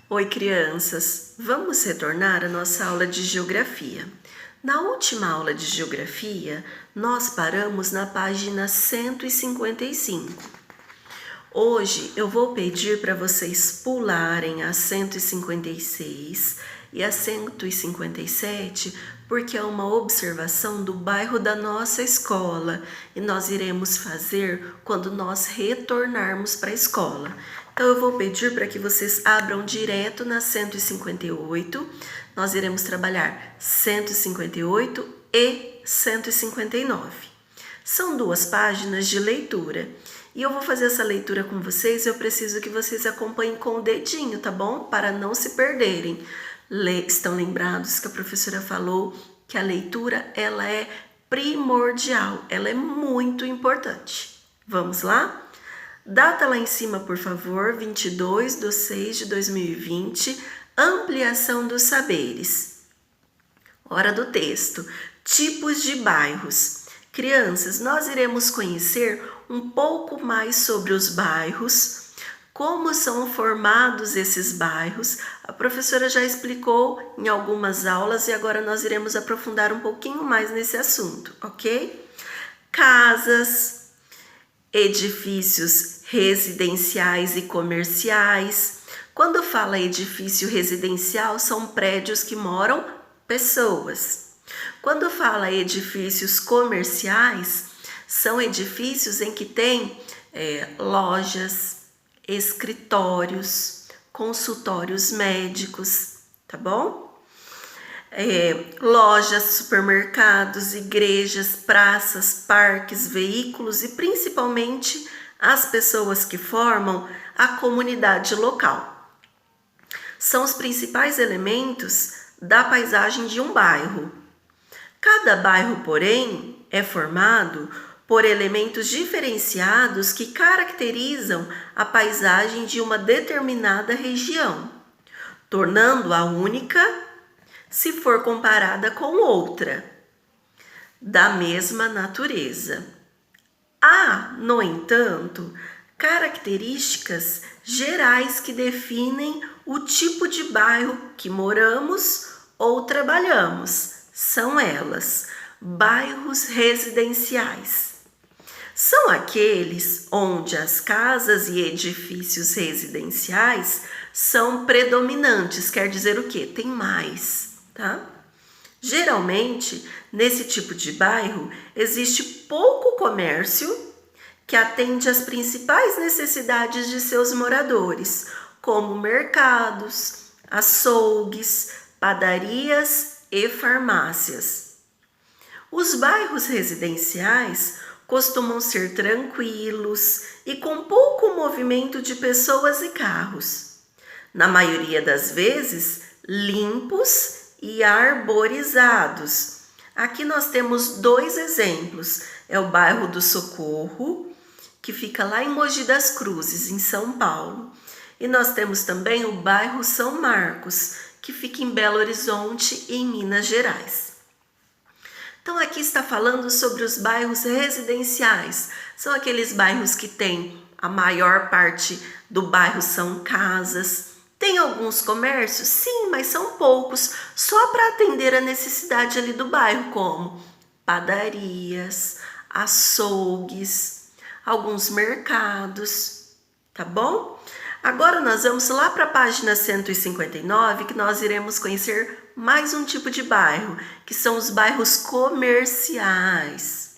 Oi, crianças! Vamos retornar à nossa aula de geografia. Na última aula de geografia, nós paramos na página 155. Hoje eu vou pedir para vocês pularem a 156 e a 157, porque é uma observação do bairro da nossa escola e nós iremos fazer quando nós retornarmos para a escola. Então eu vou pedir para que vocês abram direto na 158, nós iremos trabalhar 158 e 159. São duas páginas de leitura. E eu vou fazer essa leitura com vocês, eu preciso que vocês acompanhem com o dedinho, tá bom? Para não se perderem. Estão lembrados que a professora falou que a leitura, ela é primordial, ela é muito importante. Vamos lá? Data lá em cima, por favor, 22/6/2020, ampliação dos saberes. Hora do texto, tipos de bairros. Crianças, nós iremos conhecer um pouco mais sobre os bairros, como são formados esses bairros. A professora já explicou em algumas aulas e agora nós iremos aprofundar um pouquinho mais nesse assunto, ok? Casas, edifícios residenciais e comerciais. Quando fala edifício residencial, são prédios que moram pessoas. Quando fala edifícios comerciais, são edifícios em que tem lojas, escritórios, consultórios médicos, tá bom? Lojas, supermercados, igrejas, praças, parques, veículos e principalmente as pessoas que formam a comunidade local. São os principais elementos da paisagem de um bairro. Cada bairro, porém, é formado por elementos diferenciados que caracterizam a paisagem de uma determinada região, tornando-a única se for comparada com outra da mesma natureza. Há, no entanto, características gerais que definem o tipo de bairro que moramos ou trabalhamos. São elas: bairros residenciais. São aqueles onde as casas e edifícios residenciais são predominantes, quer dizer o quê? Tem mais, tá? Geralmente, nesse tipo de bairro, existe pouco comércio que atende às principais necessidades de seus moradores, como mercados, açougues, padarias e farmácias. Os bairros residenciais costumam ser tranquilos e com pouco movimento de pessoas e carros. Na maioria das vezes, limpos e arborizados. Aqui nós temos dois exemplos. É o bairro do Socorro, que fica lá em Mogi das Cruzes, em São Paulo. E nós temos também o bairro São Marcos, que fica em Belo Horizonte, em Minas Gerais. Então aqui está falando sobre os bairros residenciais. São aqueles bairros que tem a maior parte do bairro são casas. Tem alguns comércios? Sim, mas são poucos, só para atender a necessidade ali do bairro, como padarias, açougues, alguns mercados, tá bom? Agora nós vamos lá para a página 159, que nós iremos conhecer mais um tipo de bairro, que são os bairros comerciais.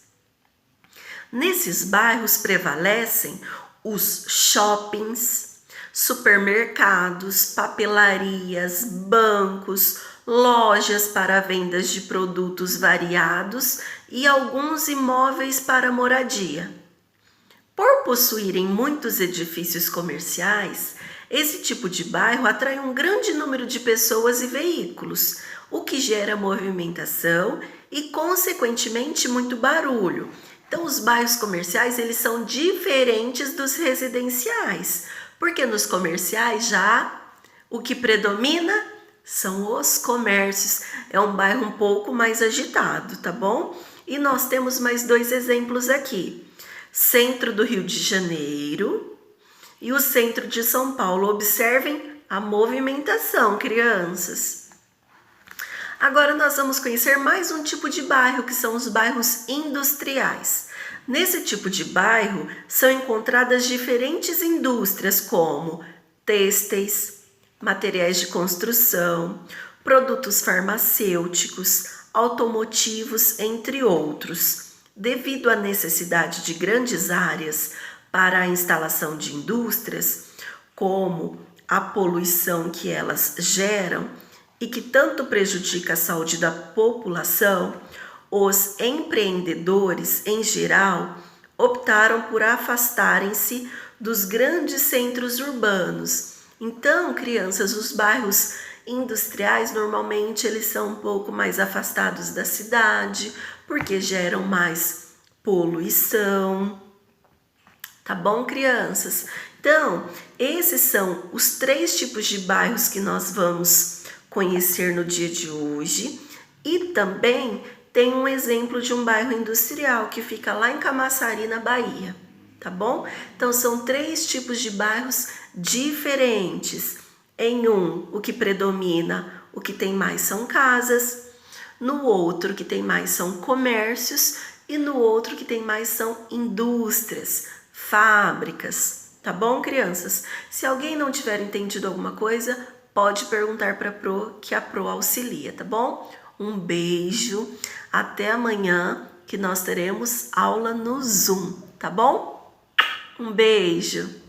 Nesses bairros prevalecem os shoppings, supermercados, papelarias, bancos, lojas para vendas de produtos variados e alguns imóveis para moradia. Por possuírem muitos edifícios comerciais, esse tipo de bairro atrai um grande número de pessoas e veículos, o que gera movimentação e, consequentemente, muito barulho. Então, os bairros comerciais, eles são diferentes dos residenciais, porque nos comerciais já o que predomina são os comércios. É um bairro um pouco mais agitado, tá bom? E nós temos mais dois exemplos aqui. Centro do Rio de Janeiro e o centro de São Paulo. Observem a movimentação, crianças. Agora nós vamos conhecer mais um tipo de bairro, que são os bairros industriais. Nesse tipo de bairro são encontradas diferentes indústrias como têxteis, materiais de construção, produtos farmacêuticos, automotivos, entre outros. Devido à necessidade de grandes áreas para a instalação de indústrias, como a poluição que elas geram e que tanto prejudica a saúde da população, os empreendedores, em geral, optaram por afastarem-se dos grandes centros urbanos. Então, crianças, os bairros industriais normalmente eles são um pouco mais afastados da cidade, porque geram mais poluição. Tá bom, crianças? Então, esses são os 3 tipos de bairros que nós vamos conhecer no dia de hoje. E também tem um exemplo de um bairro industrial que fica lá em Camaçari, na Bahia. Tá bom? Então, são 3 tipos de bairros diferentes. Em um, o que predomina, o que tem mais são casas. No outro, o que tem mais são comércios. E no outro, o que tem mais são indústrias, fábricas. Tá bom, crianças? Se alguém não tiver entendido alguma coisa, pode perguntar para a Pro, que a Pro auxilia, tá bom? Um beijo, até amanhã, que nós teremos aula no Zoom, tá bom? Um beijo!